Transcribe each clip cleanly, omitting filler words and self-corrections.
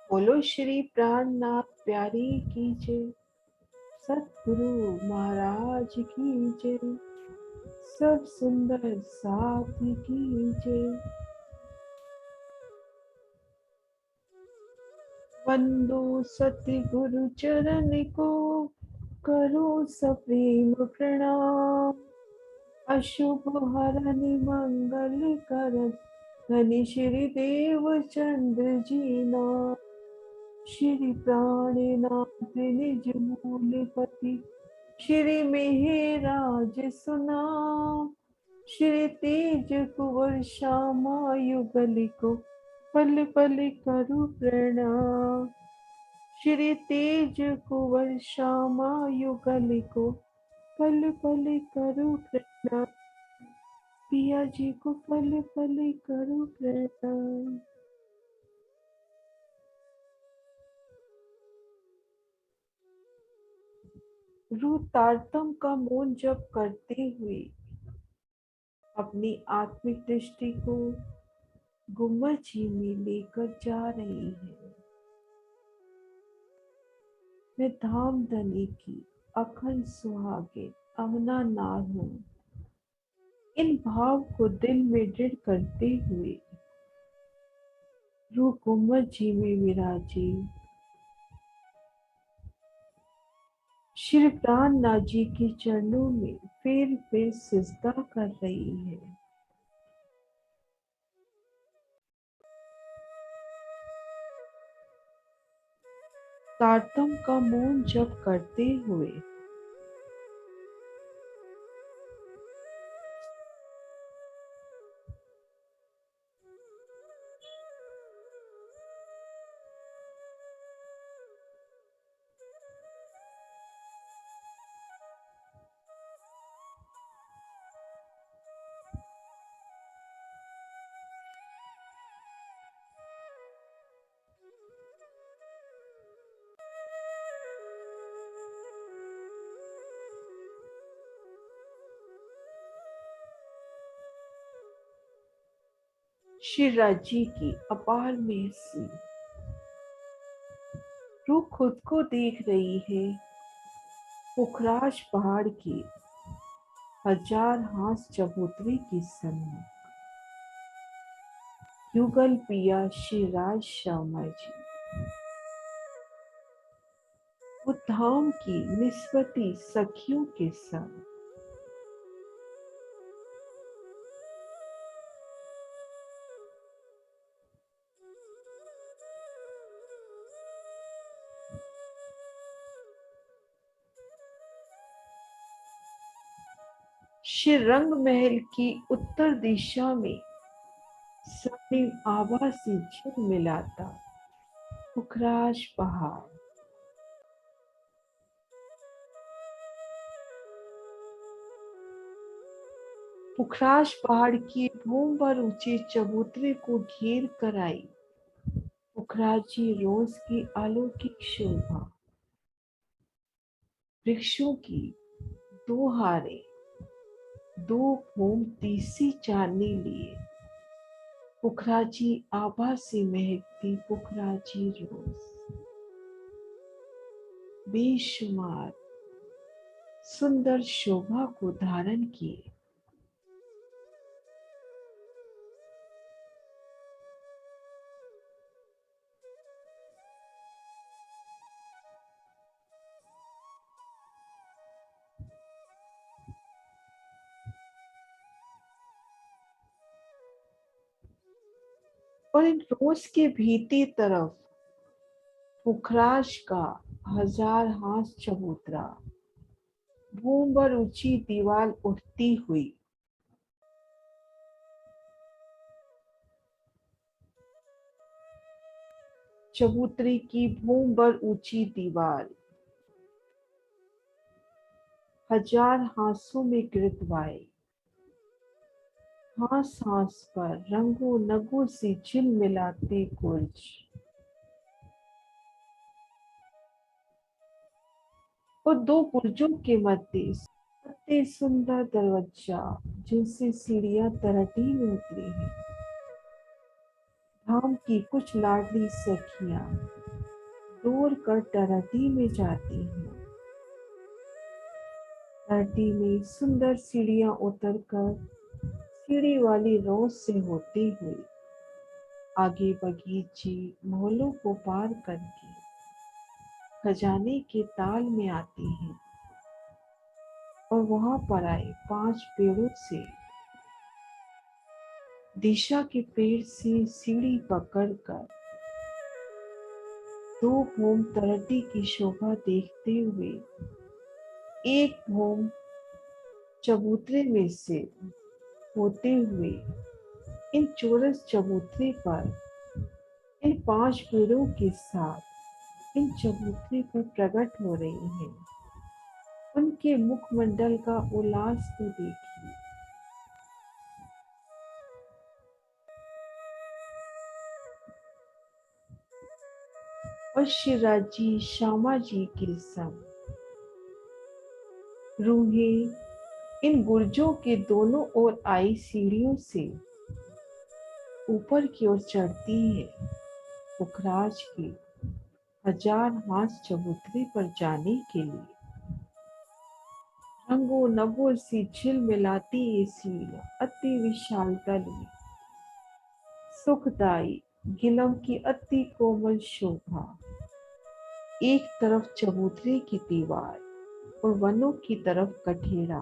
बोलो श्री प्राणनाथ प्यारी की जय। सतगुरु महाराज की जय। सब सुंदर साथी की जय। वंदो सतगुरु चरण को, करो सप्रेम प्रणाम। अशुभ हरन मंगल करत, धनि श्री देव चंद्र जी नाम। श्री प्राणनाथ निज मूलपति, श्री मेहराज सुनाम। श्री तेज कुंवर श्यामा युगल को, पल पल करु प्रणाम। श्री तेज कुंवर श्यामा युगल को, पल पल करु प्रणाम। पिया जी को पल पल करु प्रणाम। रू तारतम का मौन जप करते हुए अपनी आत्मिक दृष्टि को गुम्बद जी में लेकर जा रही है। मैं धाम धनी की अखंड सुहागे अमना नार हूँ। इन भाव को दिल में दृढ़ करते हुए रूह गुम्बद जी में विराजी श्री प्राणनाथ जी के चरणों में फिर सिजदा कर रही है। तारतम का मौन जप करते हुए श्री राजी की अपार मेहसी रूह खुद को देख रही है। पुखराज पहाड़ की हजार हाथ चबूतरे के सन्मुख युगल पिया श्री राज श्यामा जी, वो धाम की निस्वती सखियों के संग श्री रंग महल की उत्तर दिशा में स्वर्णिम आभा से झिलमिलाता पुखराज पहाड़, पुखराज पहाड़ की भूम पर ऊंचे चबूतरे को घेर कर आई पुखराजी रोज की अलौकिक शोभा। वृक्षों की दो हारे, दो फूम तीसी चांदनी लिए पुखराजी आभा से महकती पुखराजी रोज बेशुमार सुंदर शोभा को धारण किए। और इन रोज के भीती तरफ पुखराज का हजार हाथ चबूतरा, भूम पर ऊंची दीवार उठती हुई चबूतरे की भूम पर ऊंची दीवार हजार हाथों में गिरदवाए, हास हास पर रंगों नगों से झिलमिलाते कुर्ज और दो बुर्जों के मध्य अति सुंदर दरवाजा जिनसे सीढ़ियां तरटी में उतरी है। धाम की कुछ लाडली सखियां दौड़ कर टरहटी में जाती हैं। टरहटी में सुंदर सीढ़ियां उतरकर सीढ़ी वाली रोज से होती हुई आगे बगीचे मोहल्लों को पार करके खजाने के ताल में आती हैं और वहां पर आए 5 पेड़ों से दिशा के पेड़ से सीढ़ी पकड़कर 2 भौम तरटी की शोभा देखते हुए एक भौम चबूतरे में से होते हुए इन चौरस चबूतरे पर इन 5 पेड़ों के साथ इन चबूतरे पर प्रकट हो रही हैं। उनके मुखमंडल का उल्लास तो देखिए। और शिवराज जी श्यामा जी के संग रूहें इन गुर्जों के दोनों ओर आई सीढ़ियों से ऊपर की ओर चढ़ती है। पुखराज के 1000 हाथ चबूतरे पर जाने के लिए रंगों नगों से झिलमिलाती ये सीढ़ियां अति विशाल तल में सुखदायी गिलम की अति कोमल शोभा। एक तरफ चबूतरे की दीवार और वनों की तरफ कठेरा,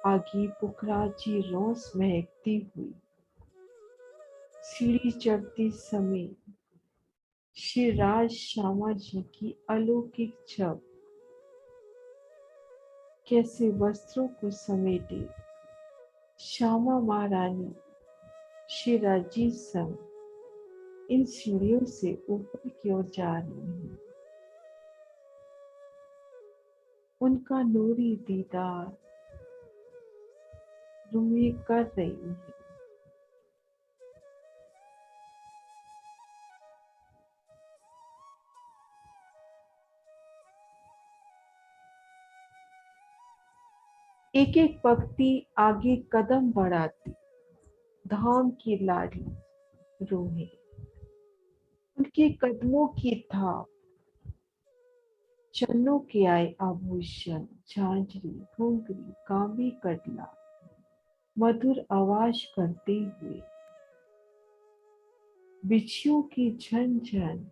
आगे पुखराज जी रोज महकती हुई सीढ़ी चढ़ते समय श्री राज श्यामा जी की अलौकिक छब कैसे वस्त्रों को समेटे श्यामा महारानी श्री राजी संग इन सीढ़ियों से ऊपर की ओर जा रही हैं। उनका नूरी दीदार रूहें कर रही है। एक एक पंक्ति आगे कदम बढ़ाती धाम की लाडी रूहें उनके कदमों की थाप चन्नों के आए आभूषण झांझरी घुंघरी कांबी कटला मधुर आवाज करते हुए बिच्छियों की झनझन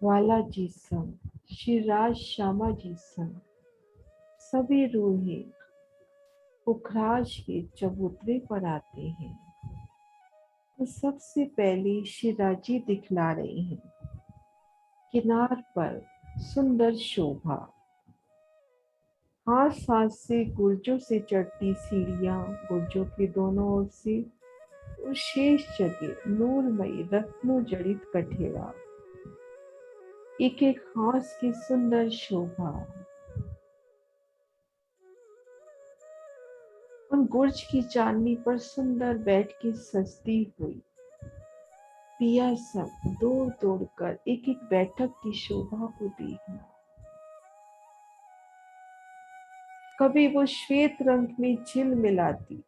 वाला जी संग श्री राज श्यामा जी संग सभी रूहें पुखराज के चबूतरे पर आते हैं। तो सबसे पहले श्री राजी दिखला रहे हैं किनार पर सुंदर शोभा। हाथ हाथ से गुर्जों से चढ़ती सीढ़ियां गुर्जों के दोनों ओर से और शेष जगह नूरमयी रत्नों जड़ित कठेरा एक एक हाथ की सुंदर शोभा। उन गुर्ज की चांदनी पर सुंदर बैठ के सजती हुई पिया सब दौड़ दौड़ कर एक एक बैठक की शोभा को देखना। कभी वो श्वेत रंग में झिलमिलाती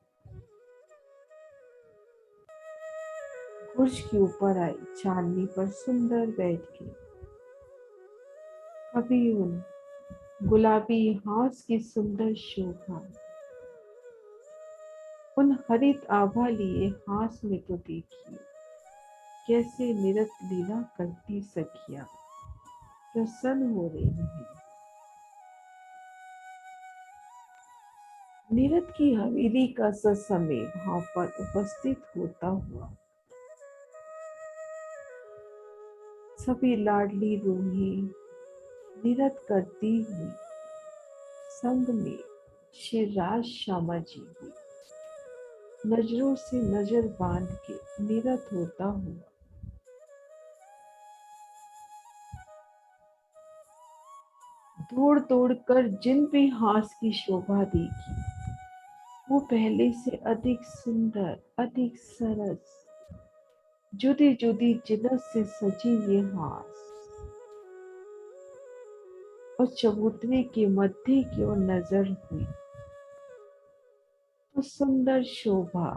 गुर्ज के ऊपर आई चांदनी पर सुंदर बैठ के, कभी उन गुलाबी हाथ की सुंदर शोभा। उन हरित आभा लिए हाथ में तो देखिए कैसे निरत लीला करती सखियां प्रसन्न हो रही हैं। निरत की हवेली का समय वहां पर उपस्थित होता हुआ सभी लाडली रूहें निरत करती हुई संग में श्री राज श्यामा जी भी नजरों से नजर बांध के निरत होता हुआ दौड़ दौड़ कर जिन भी हास की शोभा देखी वो पहले से अधिक सुंदर अधिक सरस जुदी जुदी जिनस से सजी ये हास और चबूतरे के मध्य की ओर नजर हुई तो सुंदर शोभा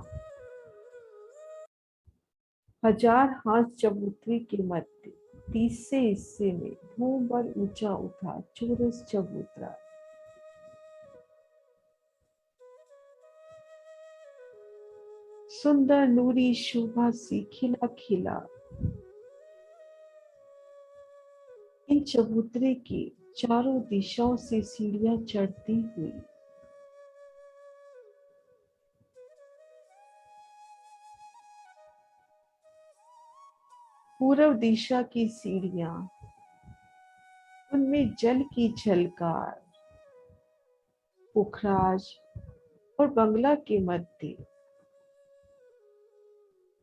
हजार हाथ चबूतरे के मध्य 30 हिस्से में धूम भर ऊंचा उठा चौरस चबूतरा। सुंदर नूरी शोभा से खिला खिला इन चबूतरे के चारों दिशाओं से सीढ़ियां चढ़ती हुई पूर्व दिशा की सीढ़ियां, उनमें जल की झलकार, पुखराज और बंगला के मध्य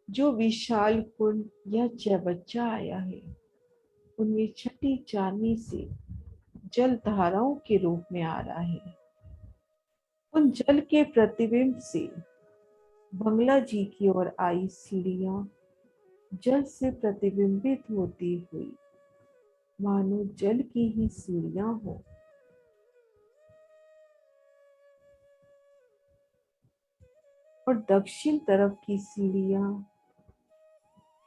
जो विशाल कुंड या चबच्चा आया है, उनमें छठी चांदनी से जल धाराओं के रूप में आ रहा है। उन जल के प्रतिबिंब से बंगला जी की ओर आई सीढ़ियां जल से प्रतिबिंबित होती हुई मानो जल की ही सीढ़ियां हो। और दक्षिण तरफ की सीढ़ियां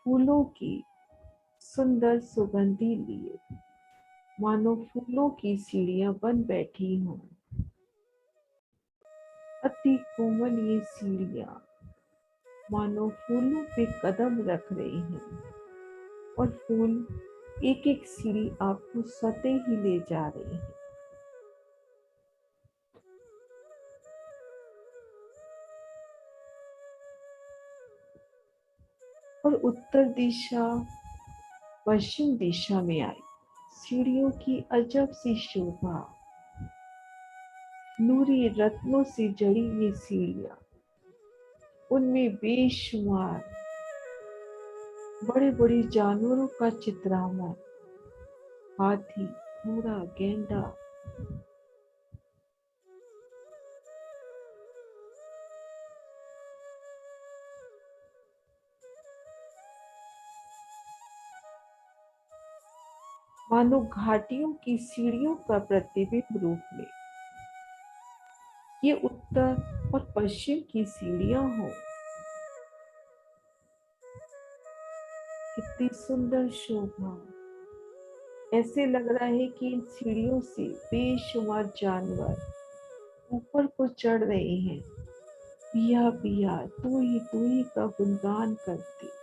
फूलों की सुंदर सुगंधी लिए मानो फूलों की सीढ़ियां बन बैठी हों। अति कोमल ये सीढ़ियां मानो फूलों पे कदम रख रही हैं और फूल एक एक सीढ़ी आपको सते ही ले जा रहे हैं। और उत्तर दिशा पश्चिम दिशा में आई सीढ़ियों की अजब सी शोभा, नूरी रत्नों से जड़ी ये सीढ़ियां, उनमें बेशुमार बड़े बड़े जानवरों का चित्रामन, हाथी, घोड़ा, गेंडा, मानो घाटियों की सीढ़ियों का प्रतिबिंब रूप में ये उत्तर और पश्चिम की सीढ़ियां हों। कितनी सुंदर शोभा! ऐसे लग रहा है कि इन सीढ़ियों से बेशुमार जानवर ऊपर को चढ़ रहे हैं, पिया पिया तू ही का गुणगान करते।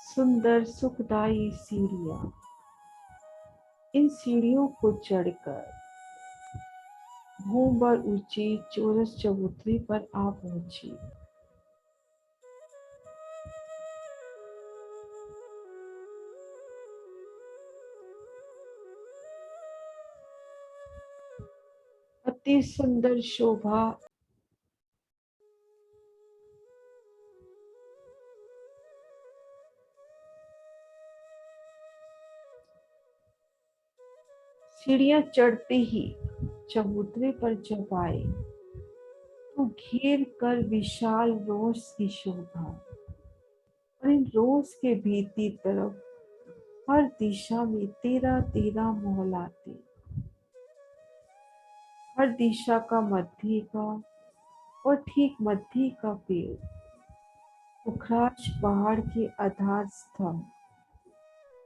सुंदर सुखदायी सीढ़ियां, इन सीढ़ियों को चढ़कर भूम भर ऊंची चौरस चबूतरे पर आ पहुंची। अति सुंदर शोभा, सीढ़ियां चढ़ते ही चबूतरे पर जब आए तो घेर कर विशाल रोज की शोभा, और इन रोज के भीतरी तरफ हर दिशा में 13-13 महल आते, हर दिशा का मध्य का और ठीक मध्य का पेड़, पुखराज पहाड़ के आधार स्तंभ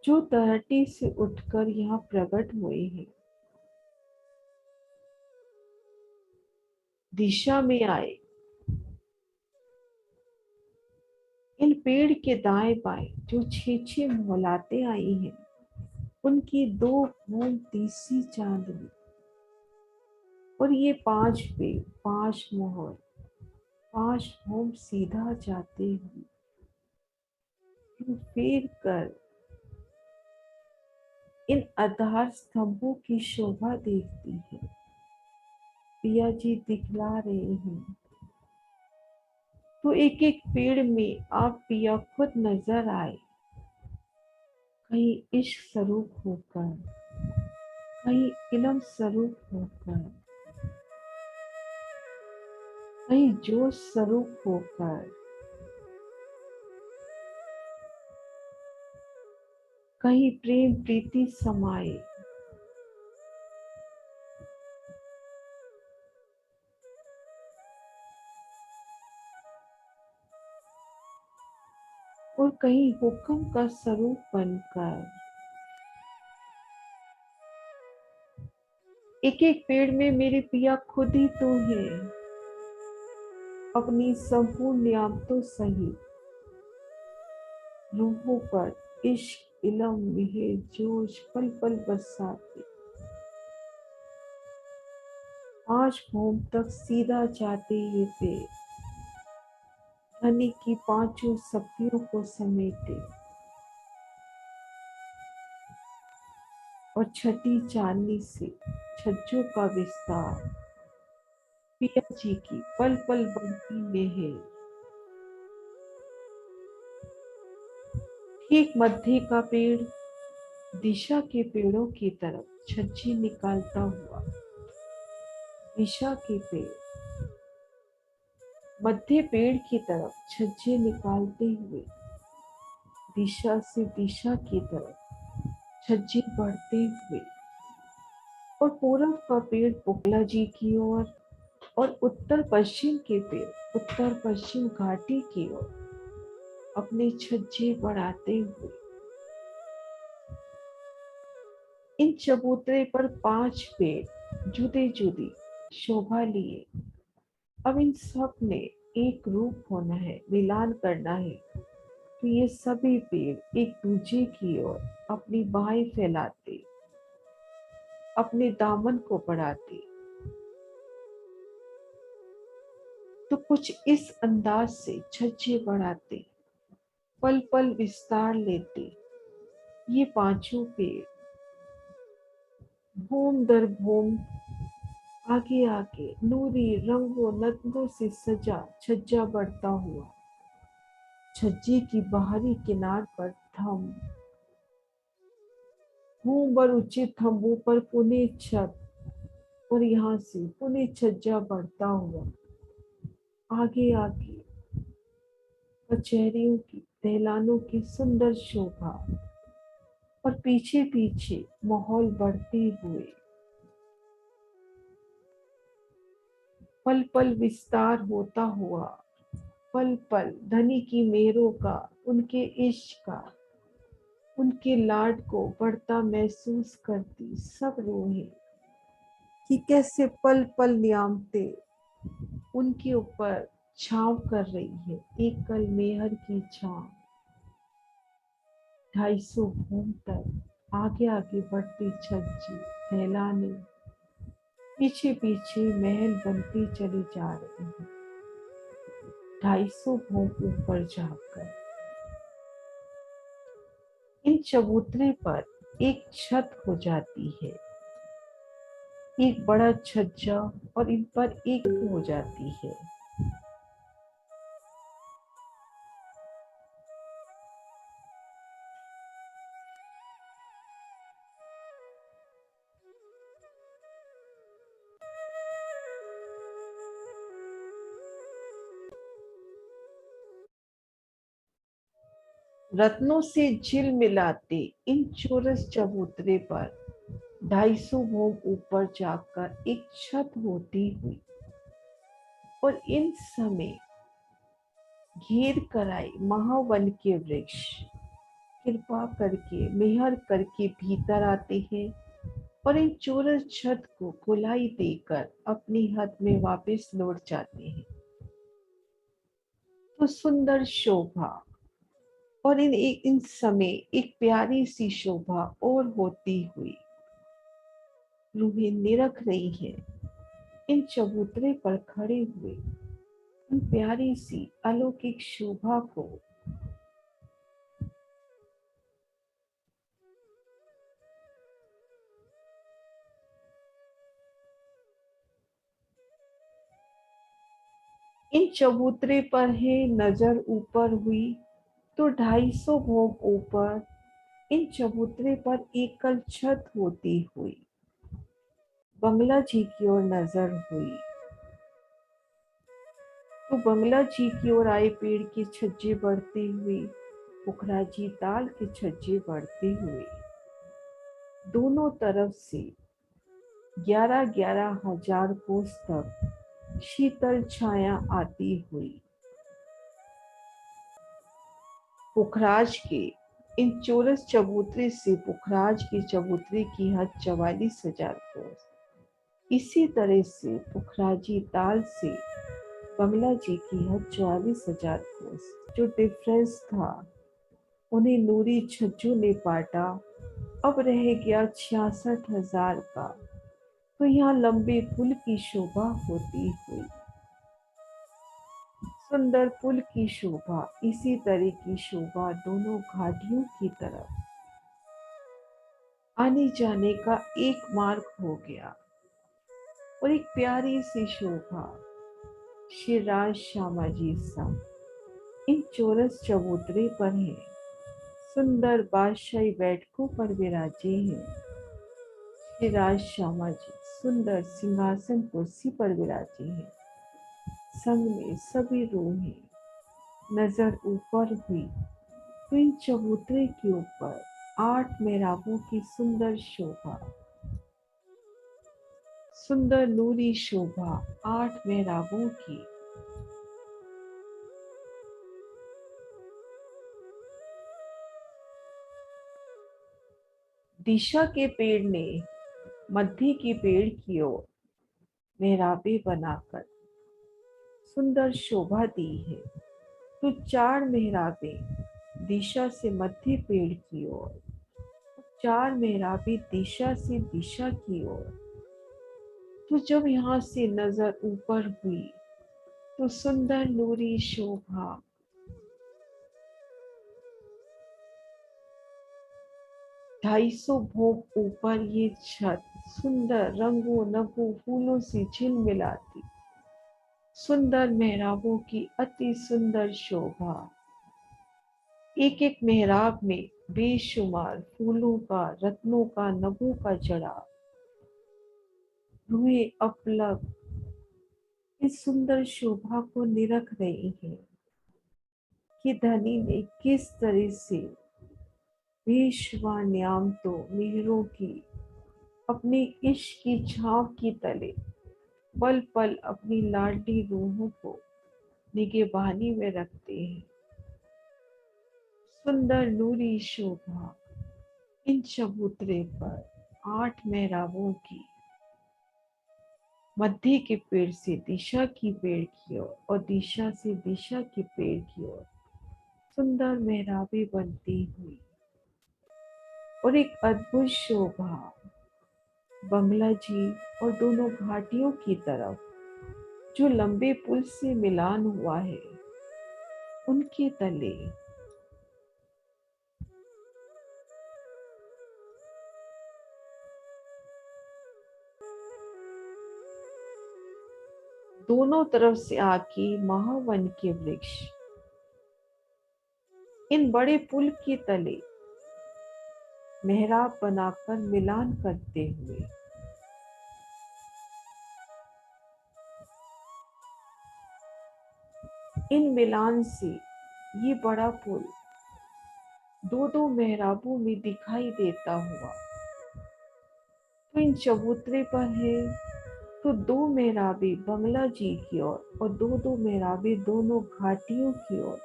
जो तलहटी से उठकर यहाँ प्रकट हुए हैं, दिशा में आए। इन पेड़ के दाएं बाएं जो 6-6 मोहलाते आई हैं, उनकी 2 भूम तीसरी चांदनी, और ये 5 पेड़ 5 मोहर 5 भूम सीधा जाते हुए फेर कर इन आधार स्तंभों की शोभा देखती है। पिया जी दिखला रहे हैं तो एक एक पेड़ में आप पिया खुद नजर आए, कहीं इश्क स्वरूप होकर, कहीं इल्म स्वरूप होकर, कहीं जोश स्वरूप होकर, कहीं प्रेम प्रीति समाये। और कहीं हुक्म का स्वरूप बनकर। एक एक पेड़ में मेरे पिया खुद ही तो है, अपनी संपूर्ण नियामतों सहित रूहों पर इश्क इलम मिहिर जोश पल पल बरसाते। आज भूम तक सीधा जाते ये पेड़, धनी की पांचों सखियों को समेटे, और छठी चांदनी से छज्जों का विस्तार, पिया जी की पल पल बढ़ती मेहर। ठीक मध्य का पेड़ दिशा के पेड़ों की तरफ छज्जे निकालता हुआ, दिशा के पेड़ मध्य पेड़ की तरफ छज्जे निकालते हुए, दिशा से दिशा की तरफ छज्जे बढ़ते हुए, और पूरब का पेड़ पुकला जी की ओर, और उत्तर पश्चिम के पेड़ उत्तर पश्चिम घाटी की ओर अपने छज्जे बढ़ाते हुए। इन चबूतरे पर 5 पेड़ जुदे जुदी शोभा लिए। अब इन सब ने एक रूप होना है, मिलान करना है। तो ये सभी पेड़ एक दूसरे की ओर अपनी बाहें फैलाते, अपने दामन को बढ़ाते। तो कुछ इस अंदाज से छज्जे बढ़ाते, पल पल विस्तार लेते। ये पांचों पेड़ भूम दर भूम, आगे आगे नूरी रंगों नत्नों से सजा छज्जा बढ़ता हुआ, छज्जे की बाहरी किनार पर थम, भूम पर ऊंचे थंबों पर पुणे छत, और यहाँ से पुणे छज्जा बढ़ता हुआ आगे आगे कचहरियों की दहलानों की सुंदर शोभा, और पीछे पीछे माहौल बढ़ते हुए, पल पल विस्तार होता हुआ, पल पल धनी की मेहरों का, उनके इश्क का, उनके लाड को बढ़ता महसूस करती सब रूहें, कि कैसे पल पल नियामते उनके ऊपर छांव कर रही है, एक कल मेहर की छांव। 250 भूम तक आगे आगे बढ़ती छज्जी दहलाने, पीछे पीछे महल बनती चली जा रही है। 250 भूम ऊपर जाकर इन चबूतरे पर एक छत हो जाती है, एक बड़ा छज्जा, और इन पर एक हो जाती है। रत्नों से झिल मिलाते इन चौरस चबूतरे पर 250 भूम ऊपर जाकर एक छत होती हुई, और इन समय घेर कर आए महावन के वृक्ष कृपा करके मेहर करके भीतर आते हैं, और इन चौरस छत को गोलाई देकर अपनी हद में वापस लौट जाते हैं। तो सुंदर शोभा, और इन समय एक प्यारी सी शोभा और होती हुई रूहें निरख रही है, इन चबूतरे पर खड़े हुए उन प्यारी सी अलौकिक शोभा को। इन चबूतरे पर है नजर ऊपर हुई, तो 250 भोग ऊपर इन चबूतरे पर एकल छत होती हुई बंगला जी की ओर नजर हुई। तो बंगला जी की ओर आए पेड़ के छज्जे बढ़ते हुए, पुखराजी ताल के छज्जे बढ़ते हुए, दोनों तरफ से 11-11 हजार कोस तक शीतल छाया आती हुई। पुखराज के इन चौरस चबूतरे से पुखराज की चबूतरे की हद 44,000 कोस। इसी तरह से पुखराजी ताल से बंगला जी की हद 44,000 कोस। जो डिफरेंस था उन्हें नूरी छज्जू ने पाटा। अब रह गया 66,000 का। तो यहाँ लंबे पुल की शोभा होती हुई, सुंदर पुल की शोभा, इसी तरह की शोभा दोनों घाटियों की तरफ आने जाने का एक मार्ग हो गया। और एक प्यारी सी शोभा श्री राज श्यामा जी संग इन चौरस चबूतरे पर है। सुंदर बादशाही बैठकों पर विराजे हैं श्री राज श्यामा जी। सुंदर सिंहासन कुर्सी पर विराजे हैं। संग में सभी रूहें। नजर ऊपर हुई तो इन चबूतरे के ऊपर 8 मेहराबों की सुंदर शोभा, सुंदर नूरी शोभा 8 मेहराबों की। दिशा के पेड़ ने मध्य के पेड़ की ओर मेहराबें बनाकर सुंदर शोभा दी है। तो 4 मेहराबें दिशा से मध्य पेड़ की ओर, 4 मेहराबें दिशा से दिशा की ओर। तो जब यहाँ से नजर ऊपर हुई तो सुंदर नूरी शोभा, 250 भोग ऊपर ये छत सुंदर रंगों नगों फूलों से झिलमिलाती, सुंदर मेहराबों की अति सुंदर शोभा। एक एक मेहराब में बेशुमार फूलों का, रत्नों का, नगों का जड़ा, रुएं अपलक इस सुंदर शोभा को निरख रही है कि धनी ने किस तरह से बेशुमार नियामतों मेहरों की अपने इश्क की छांव की तले पल पल अपनी लाडली रूहों को निगहबानी में रखते हैं। सुंदर नूरी शोभा इन चबूतरे पर 8 मेहराबों की मध्य के पेड़ से दिशा की पेड़ की ओर और दिशा से दिशा के पेड़ की ओर सुंदर मेहराबें बनती हुई। और एक अद्भुत शोभा बंगला जी और दोनों घाटियों की तरफ जो लंबे पुल से मिलान हुआ है उनके तले दोनों तरफ से आके महावन के वृक्ष इन बड़े पुल के तले मेहराब बनाकर मिलान करते हुए इन मिलान से ये बड़ा पुल दो दो मेहराबों में दिखाई देता हुआ तो इन चबूतरे पर है। तो 2 मेहराबें बंगला जी की ओर और दो दो मेहराबें दोनों घाटियों की ओर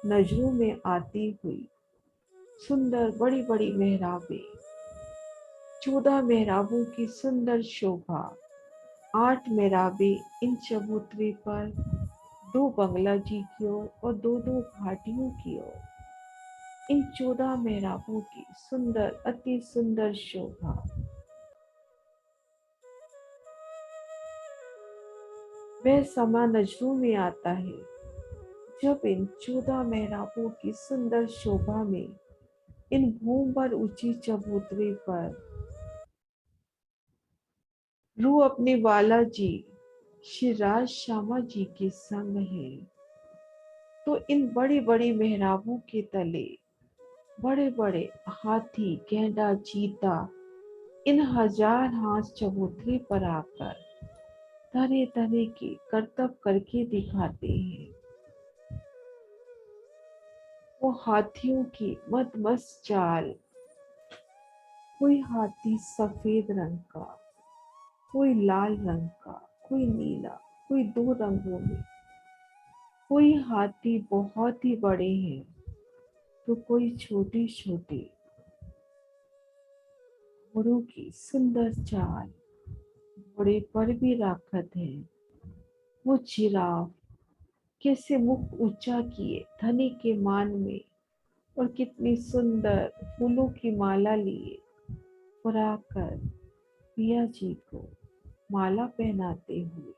नजरों में आती हुई सुंदर बड़ी बड़ी मेहराबें, 14 मेहराबों की सुंदर शोभा, 8 मेहराबें इन चबूतरे पर, 2 बंगला जी की ओर और दो दो घाटियों की ओर इन 14 मेहराबों की सुंदर अति सुंदर शोभा। वह समा नजरों में आता है जब इन 14 मेहराबों की सुंदर शोभा में इन भूम पर ऊंची चबूतरे पर रूह अपने वाला जी श्री राज श्यामा जी के संग है। तो इन बड़ी बड़ी मेहराबों के तले बड़े बड़े हाथी, गैंडा, चीता इन हजार हाथ चबूतरे पर आकर तरह तरह के करतब करके दिखाते हैं। वो हाथियों की मदमस्त चाल, कोई हाथी सफेद रंग का, कोई लाल रंग का, कोई नीला, कोई 2 रंगों में, कोई हाथी बहुत ही बड़े हैं तो कोई छोटी छोटी घोड़ों की सुंदर चाल, घोड़े पर भी राखत है। वो जिराफ कैसे मुख ऊंचा किए धनी के मान में, और कितनी सुंदर फूलों की माला लिए फुराकर पिया जी को माला पहनाते हुए।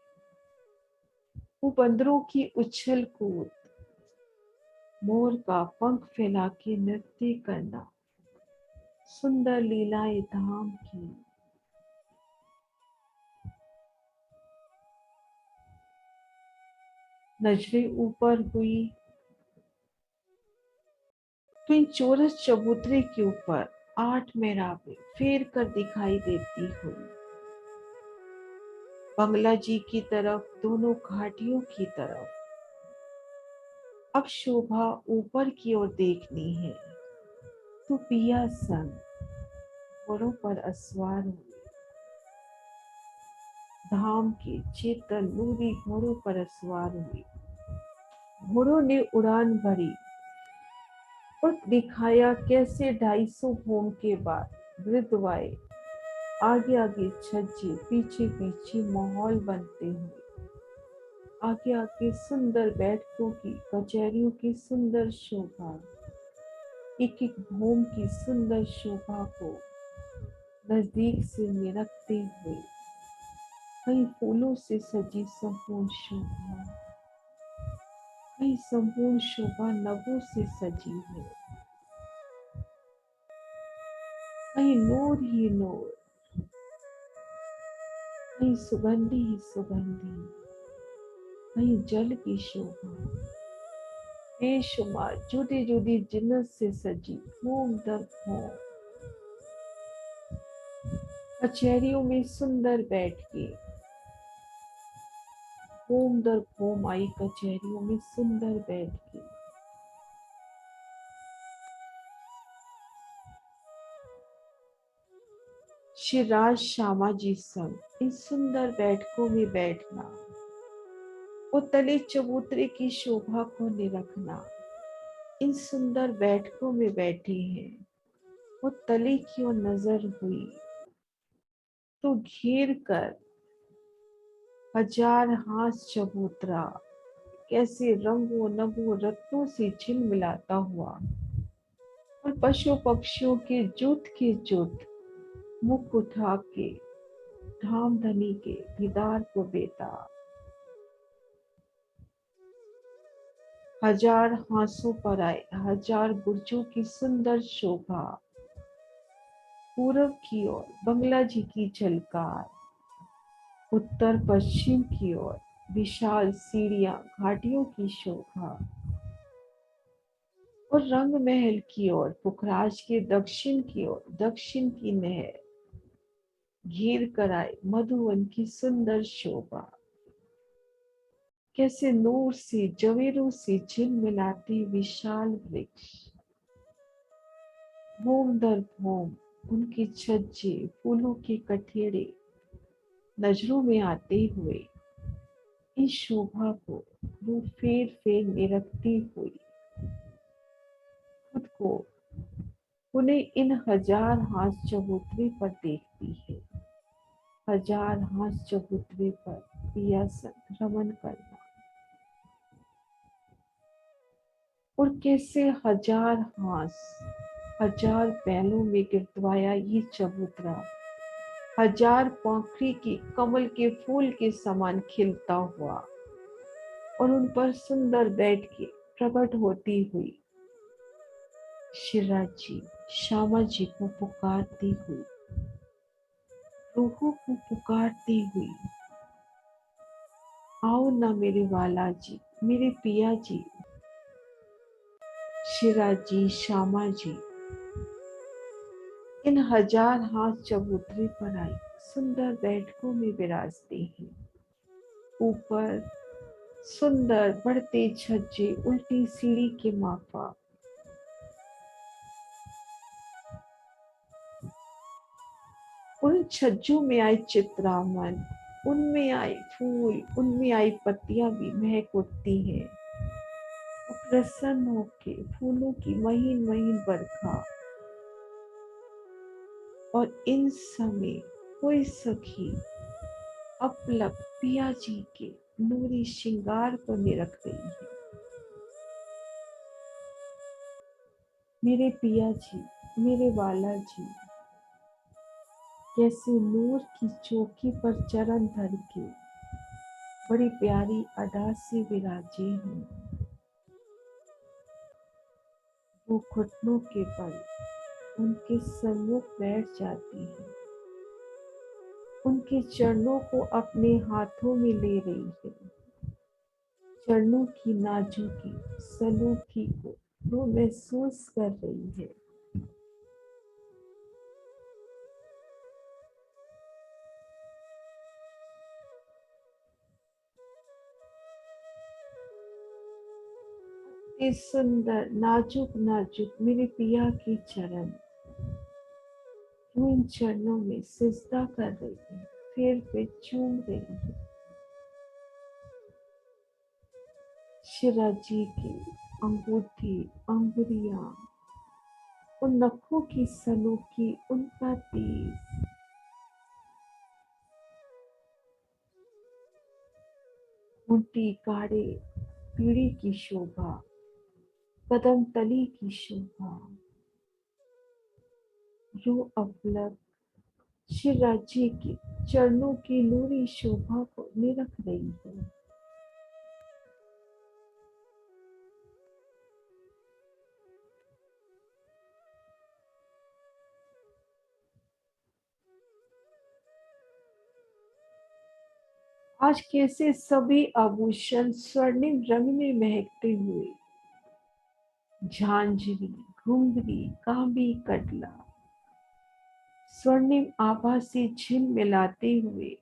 वो बंदरों की उछल कूद, मोर का पंख फैला के नृत्य करना, सुंदर लीलाएं धाम की। नजरें ऊपर हुई तो इन चौरस चबूतरे के ऊपर 8 मेहराबें फेर कर दिखाई देती हुई। बंगला जी की तरफ, दोनों घाटियों की तरफ। अब शोभा ऊपर की ओर देखनी है तो पिया संग घोड़ों पर असवार हुए। धाम के चेतन नूरी घोड़ों पर असवार हुए। घोड़ों ने उड़ान भरी और दिखाया कैसे 250 होम के बाद वृद्धवाए आगे आगे छज्जे, पीछे पीछे माहौल बनते हुए, आगे आगे सुंदर बैठकों की, कचहरियों की सुंदर शोभा, एक एक भूम की सुंदर शोभा को नजदीक से निरखते हुए, कहीं फूलों से सजी संपूर्ण शोभा, कहीं संपूर्ण शोभा नभों से सजी है, कहीं नूर ही नूर, कहीं सुगंधी ही सुगंधी, कहीं जल की शोभा, बेशुमार जुदी जुदी जिन्नत से सजी घूम दर घूम कचहरियों में सुंदर बैठ के, घूम दर घूम आई कचहरियों में सुंदर बैठ के। श्री राज श्यामा जी संग इन सुंदर बैठकों में बैठना, वो तले चबूतरे की शोभा को निरखना। इन सुंदर बैठकों में बैठी हैं, वो तले की ओर नजर हुई तो घेर कर 1000 हाथ चबूतरा कैसे रंगों नभों रत्नों से झिलमिलाता हुआ, और पशु पक्षियों के जुट मुख उठा के धाम धनी के दीदार को बेता। 1000 हांसों पर आए 1000 बुर्जों की सुंदर शोभा, पूरब की ओर बंगला जी की झलकार, उत्तर पश्चिम की ओर विशाल सीढ़ियां घाटियों की शोभा, और रंग महल की ओर पुखराज के दक्षिण की ओर दक्षिण की नहर घेर कर आए मधुवन की सुंदर शोभा, कैसे नूर से जवेरों से झिलमिलाते विशाल वृक्ष, भूम दर भूम उनके छज्जे फूलों के कठेरे नजरों में आते हुए, इस शोभा को वो फेर फेर निरखती हुई खुद को उन्हें इन 1000 हाथ चबूतरे पर देखती है। 1000 हाथ चबूतरे पर पिया संग रमन करना, और कैसे 1000 हाथ 1000 बैलों में गिरदवाया ये चबूतरा 1000 पंखड़ी की कमल के फूल के समान खिलता हुआ, और उन पर सुंदर बैठ के प्रकट होती हुई शिवराज जी श्यामा जी को पुकारती हुई, रूहों को पुकारती हुई, आओ ना मेरे वाला जी, मेरे पिया जी। शिवराज जी श्यामा जी इन 1000 हाथ चबूतरे पर आई सुंदर बैठकों में विराजते हैं। ऊपर सुंदर बढ़ते छज्जे उल्टी सीढ़ी के माफा, उन छज्जों में आए चित्रामन, उनमें आए फूल, उनमें आई पत्तियां भी महक उठती हैं। प्रसन्न होके फूलों की महीन महीन बरखा, और इन समय कोई सखी अपलक पिया जी के नूरी श्रृंगार को निरख रही है। मेरे पिया जी, मेरे वाला जी, कैसे नूर की चौकी पर चरण धर के बड़ी प्यारी अदा से विराजे हैं। वो घुटनों के बल उनके सम्मुख बैठ जाती है, उनके चरणों को अपने हाथों में ले रही है। चरणों की नाजुकी सलोखी को वो महसूस कर रही है। इतने सुंदर नाजुक नाजुक मेरे पिया के चरण, वो इन चरणों में सिजदा कर रही है, फिर चूम रही है। शिरा जी की अंगूठी, अंगुरियां, उन नखों की सनोखी, उनका तेज, ऊंटी गाढ़े पीढ़ी की शोभा, कदम तली की शोभा, रो अपलक शिरा जी के चरणों की नूरी शोभा को निरख रही है। आज कैसे सभी आभूषण स्वर्णिम रंग में महकते हुए, झांझरी, घुंघरी, कांबी, कटला स्वर्णिम आभा से झिलमिलाते हुए,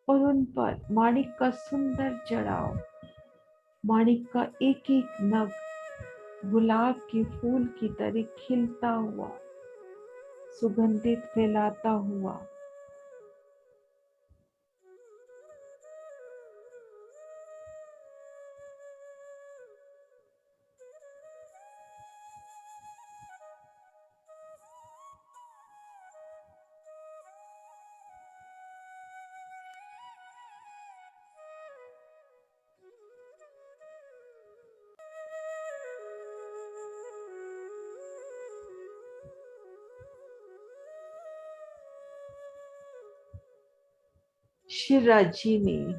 और उन पर माणिक का सुंदर जड़ाव, माणिक का एक एक नग गुलाब के फूल की तरह खिलता हुआ, सुगंधित फैलाता हुआ। शिरा जी ने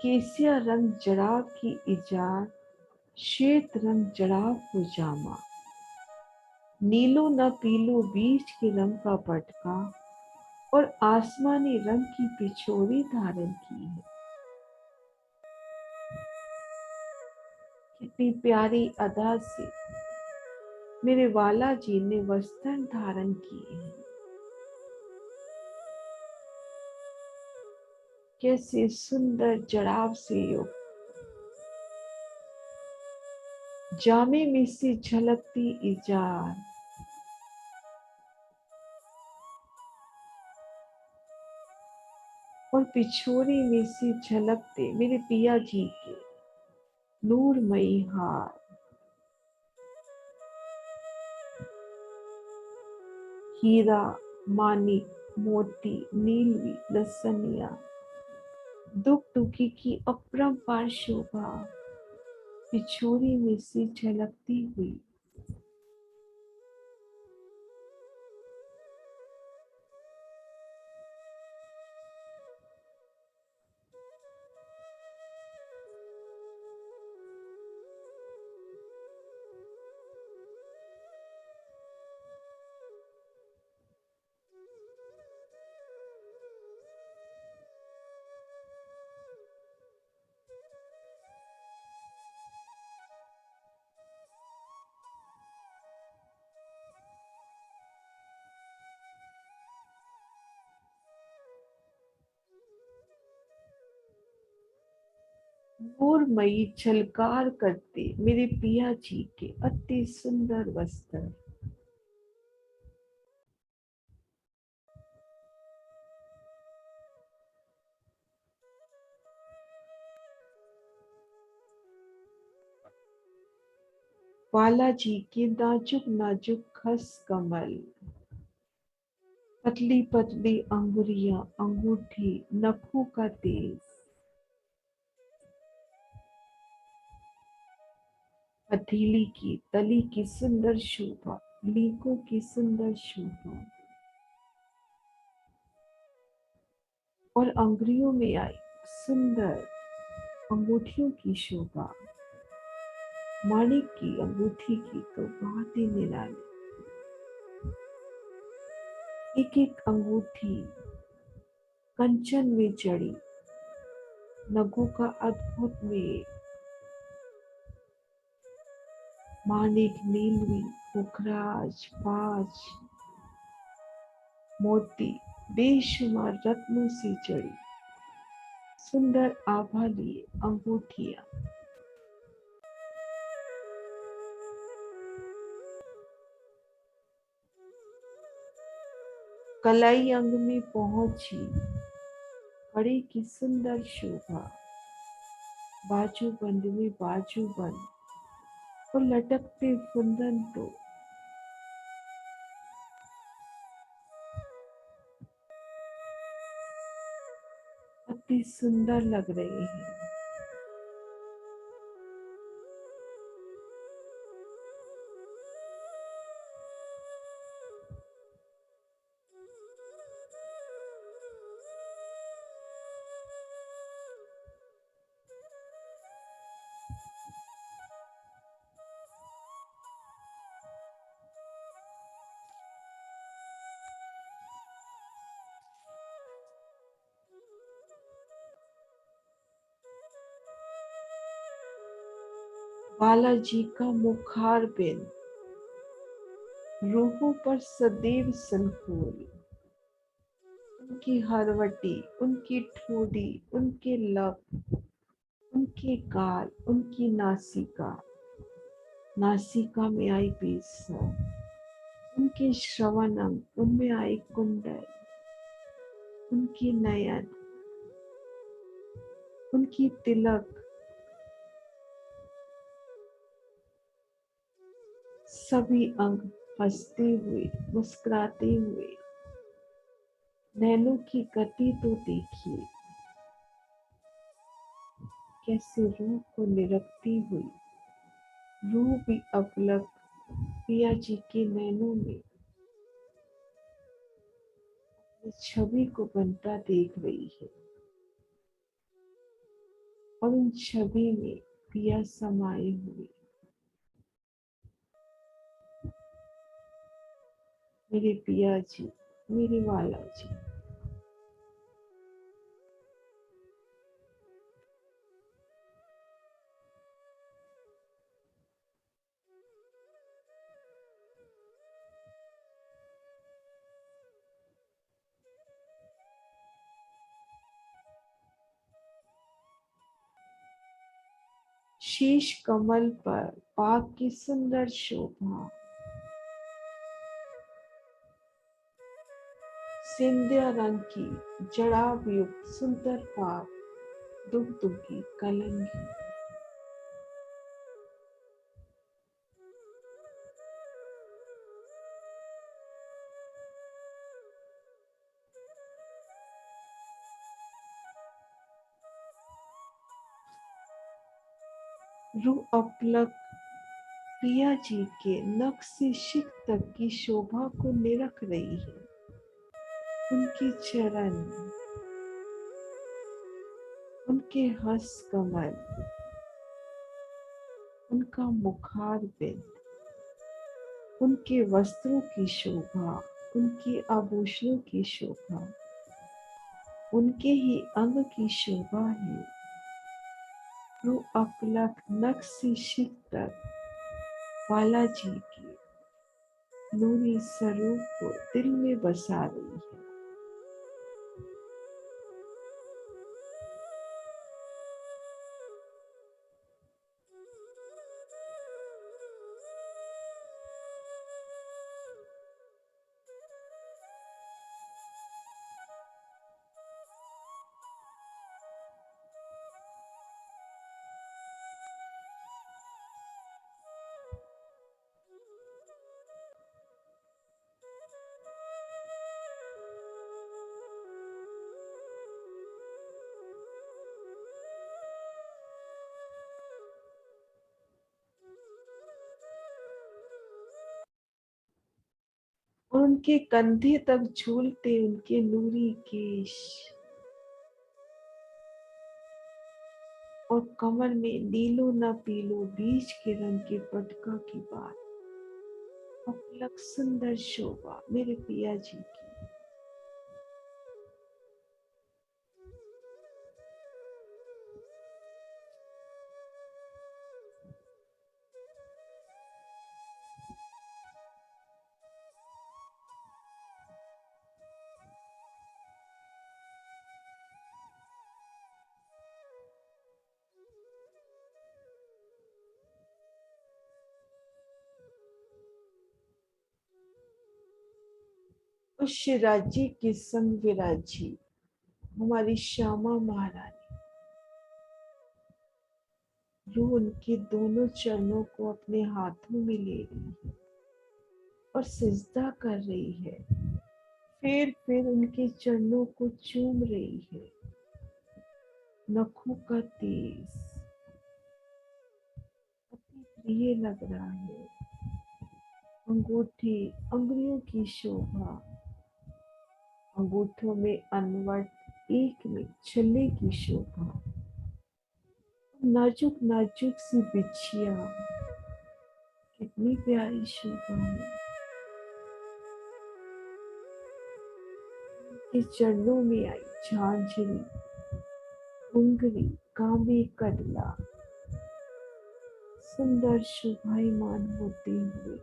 केसिया रंग जड़ाव की इजार, श्वेत रंग जड़ाव को जामा, नीलो न पीलो बीच के रंग का पटका, और आसमानी रंग की पिछोरी धारण की है। कितनी प्यारी अदा से मेरे वाला जी ने वस्त्र धारण किए हैं। कैसे सुंदर जड़ाव से युक्त, जामे में से झलकती इजार, और पिछोरी में से झलकते मेरे पिया जी के नूरमयी हार। हीरा, मानिक, मोती, नीलवी, लसनिया, दुख-दुखी की अपरंपार शोभा पिछोरी में से झलकती हुई। नूरमयी झलकार करते मेरे पिया जी के अति सुंदर वस्त्र। बालाजी के नाजुक नाजुक खस कमल, पतली पतली अंगुरियां, अंगूठी, नखों का तेज, हथेली की तली की सुंदर शोभा, लीकों की सुंदर शोभा, और अंगुरियों में आई सुंदर अंगूठियों की शोभा। माणिक की अंगूठी की तो बात ही निराली। एक एक अंगूठी कंचन में जड़ी, नगों का अद्भुत मेल, माणिक, नीलवी, पुखराज, पांच मोती, बेशुमार रत्नों से जड़ी सुंदर आभा लिए अंगूठियां। कलाई अंग में पहुंची, कड़ी की सुंदर शोभा, बाजू बंद में बाजू बंद, और लटकते कुंदन तो अति सुंदर लग रहे हैं। बालाजी का मुखार बिंद, रूहों पर सदैव संकोल, उनकी हरवटी, उनकी ठोड़ी, उनके लब, उनके गाल, उनकी नासिका, नासिका में आई बेसन, उनके श्रवण अंग, उनमें आई कुंडल, उनके नयन, उनकी तिलक, सभी अंग हंसते हुए, मुस्कुराते हुए। नैनों की गति तो देखिए, कैसे रूह को निरखती हुई, रूह भी अपलक पिया जी के नैनों में इस छवि को बनता देख रही है, और उन छवि में पिया समाये हुए। मेरे पिया जी, मेरे वाला जी। शीश कमल पर पाक की सुंदर शोभा, सिंधिया रंग की जड़ाव युक्त सुंदर पाक, दुगदुगी कलंगी। रूह अपलक पिया जी के नख से शिख तक की शोभा को निरख रही है। उनके चरण, उनके हंस कमल, उनका मुखार बिंद, उनके वस्त्रों की शोभा, उनके आभूषणों की शोभा, उनके ही अंग की शोभा है। रूह अपलक नख से शिख तक बालाजी के नूरी स्वरूप को दिल में बसा रही है। उनके कंधे तक झूलते उनके नूरी केश, और कमर में नीलो न पीलो बीज के रंग के पटका की बात, अपलक सुंदर शोभा मेरे पिया जी की। उस राज्य के संग विराजी हमारी श्यामा महारानी, जो उनके दोनों चरणों को अपने हाथों में ले रही है और सिजदा कर रही है, फिर उनके चरणों को चूम रही है। नखों का तेज अति प्रिय लग रहा है, अंगूठी अंगुलियों की शोभा, अंगूठों में अनवट एक में छल्ले की शोभा, नाजुक नाजुक सी बिछिया, कितनी प्यारी शोभा है। के चरणों में आई झांझरी, घुंघरी, कामे कदला, सुंदर शोभायमान होते हुए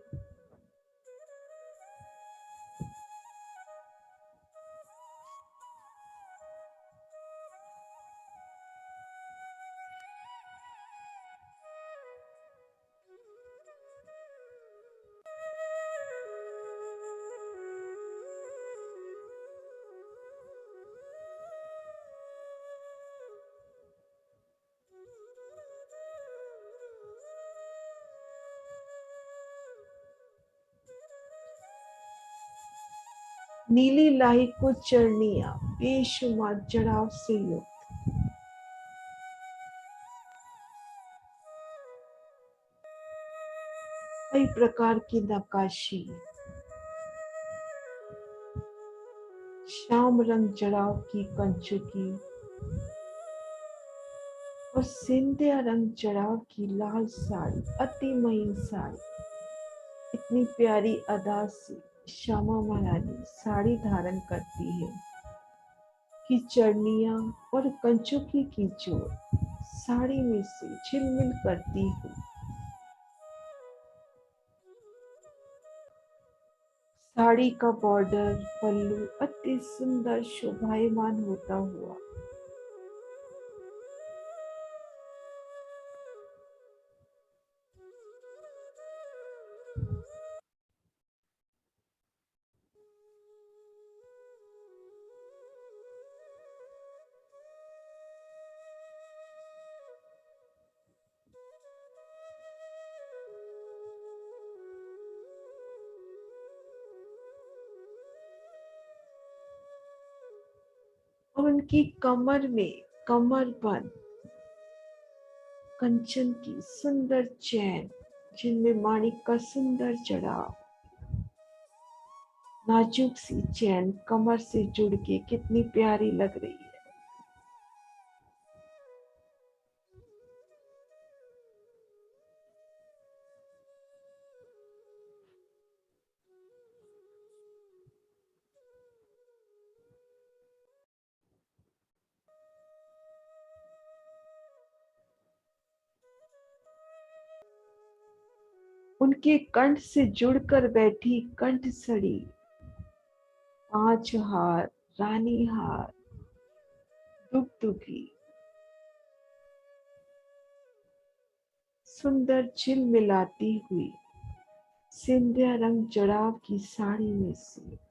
नीली लाही को चरनिया बेशुमार जड़ाव से युक्त, कई प्रकार की नक्काशी, श्याम रंग जड़ाव की कंचुकी और सिंधिया रंग जड़ाव की लाल साड़ी, अति महीन साड़ी, इतनी प्यारी अदा से श्यामा महारानी साड़ी धारण करती है कि चरनिया और कंचुकी की जोड़ साड़ी में से झिलमिल करती हुई साड़ी का बॉर्डर पल्लू अति सुंदर शोभायमान होता हुआ और उनकी कमर में कमरबंद कंचन की सुंदर चैन, जिनमें माणिक का सुंदर जड़ाव, नाजुक सी चैन कमर से जुड़ के कितनी प्यारी लग रही है। उनके कंठ से जुड़कर बैठी कंठ सड़ी, 5 हार, रानी हार, दुगदुगी, सुंदर झिल मिलाती हुई सिंधिया रंग जड़ाव की साड़ी में से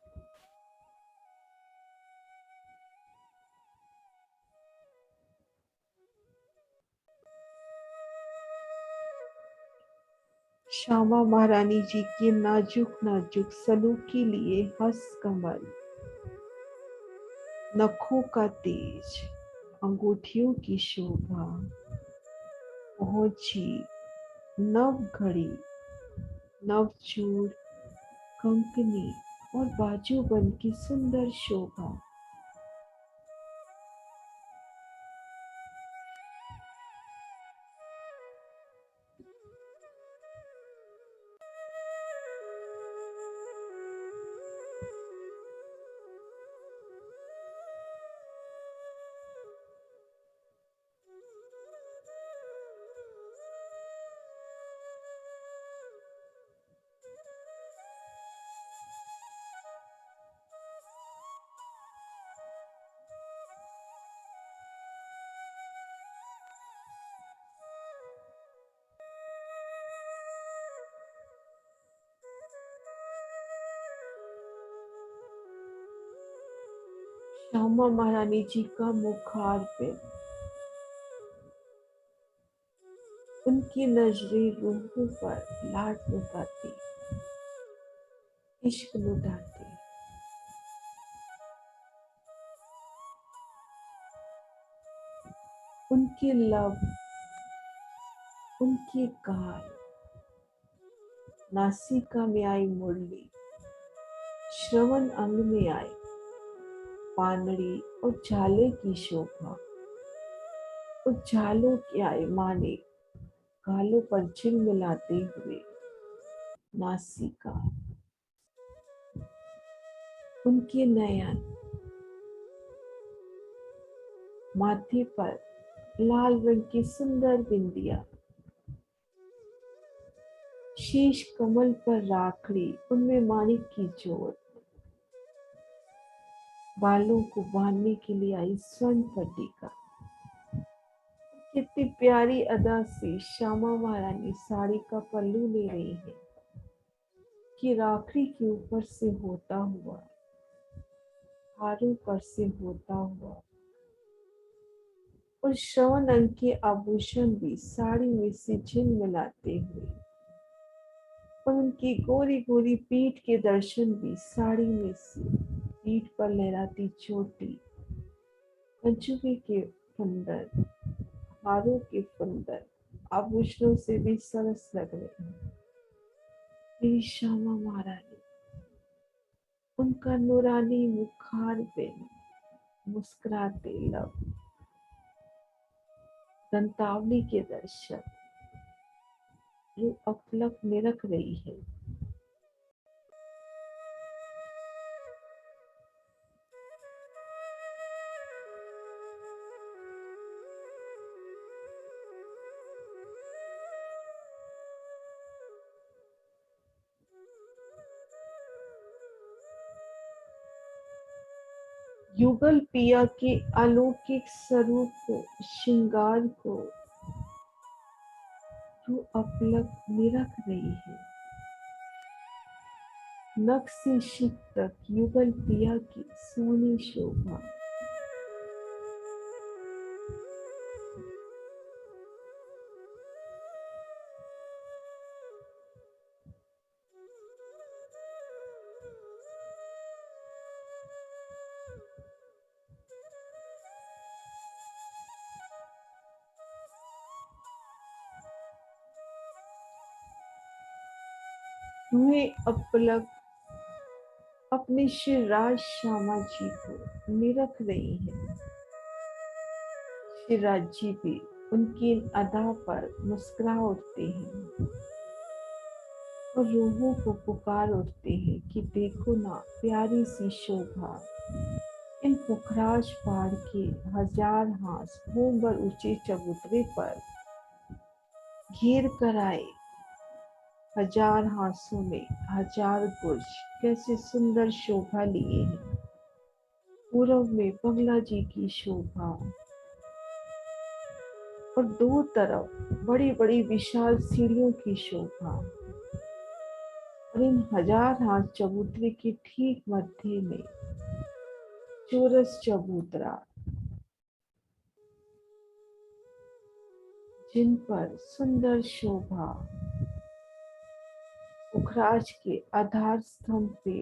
श्यामा महारानी जी के नाजुक नाजुक सलूकी लिए हंस कमल, नखों का तेज, अंगूठियों की शोभा, पहुंची, नव घड़ी, नवचूड़, कंकनी, और बाजूबंद की सुंदर शोभा। श्यामा महारानी जी का मुखारबिंद, उनकी नजरें रूहों पर लाड लुटाती, इश्क लुटाती। उनके लब, उनके गाल, नासिका में आई मुरली, श्रवण अंग में आई पानड़ी और झाले की शोभा। उस झालों के आए माने गालों पर झिलमिलाते हुए नासिका। उनके नयन, माथे पर लाल रंग की सुंदर बिंदिया, शीश कमल पर राखड़ी, उनमें माणिक की जोत, बालों को बांधने के लिए आई स्वर्ण पट्टिका। कितनी प्यारी अदा से श्यामा महारानी साड़ी का पल्लू ले रही है कि राखड़ी के ऊपर से होता हुआ, हारों पर से होता हुआ, और श्रवण अंग के आभूषण भी साड़ी में से झिलमिलाते हुए, और उनकी गोरी गोरी पीठ के दर्शन भी साड़ी में से, पीठ पर लहराती चोटी, कंचुकी के फंदर, हारों के फंदर, आभूषणों से भी सरस लग रहे हैं। मेरी श्यामा महारानी, उनका नूरानी मुखारबिंद, मुस्कुराते लब, दंतावली के दर्शन, जो अपलक निरख रही है। युगल पिया के अलौकिक स्वरूप को, श्रृंगार को जो अपलक निरख रही है। नख से शिख तक युगल पिया की सोनी शोभा। तुम्हें अपलक अपने श्री राज श्यामा जी को निरख रही है। श्री राज जी भी उनकी अदा पर मुस्कुरा उठते हैं और रूहों को पुकार उठते हैं कि देखो ना प्यारी सी शोभा। इन पुखराज पहाड़ के हजार हाथ भूम भर ऊंचे चबूतरे पर घेर कर आए। हजार हाथों में हजार बुर्ज कैसे सुंदर शोभा लिए हैं। पूरब में बंगला जी की शोभा और दो तरफ बड़ी बड़ी विशाल सीढ़ियों की शोभा, और इन हजार हाथ चबूतरे के ठीक मध्य में चौरस चबूतरा, जिन पर सुंदर शोभा पुखराज के आधार स्तंभ पे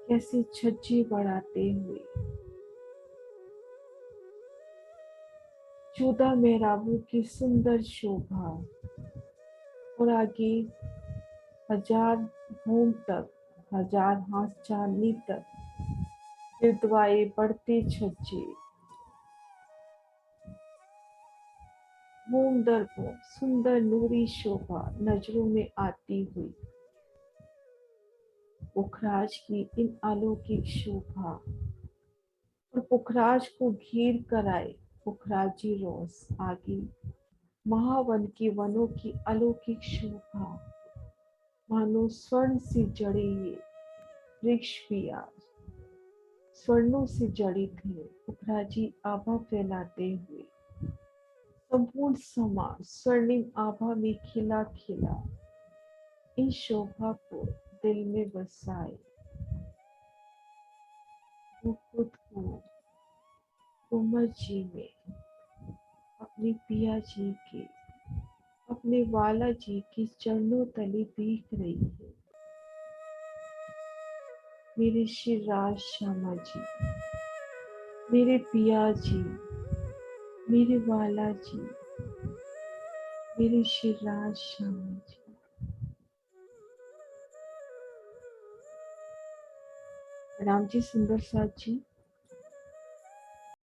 कैसे छज्जे बढ़ाते हुए 14 मेहराबों की सुंदर शोभा, और आगे हजार भूम तक हजार हाथ चांदनी तक गिरदवाए बढ़ते छज्जे, मोम दर मोम सुंदर नूरी शोभा नजरों में आती हुई, पुखराज की इन अलौकिक शोभा और पुखराज को घेर कर आए पुखराजी रोज आगे, महावन के वनों की अलौकिक शोभा, मानो स्वर्ण से जड़े ये वृक्ष भी आज स्वर्णों से जड़ित है। पुखराजी आभा फैलाते हुए संपूर्ण समाज स्वर्णिम आभा में खिला खिला इन शोभा को दिल में बसाए। वो खुद को उमर जी में अपने पिया जी के अपने वाला जी की चरणों तले देख रही है। मेरे श्री राज श्यामा जी, मेरे पिया जी, मेरे वाला जी, मेरे श्री राज श्यामा जी। प्रणाम जी सुंदर साथ जी।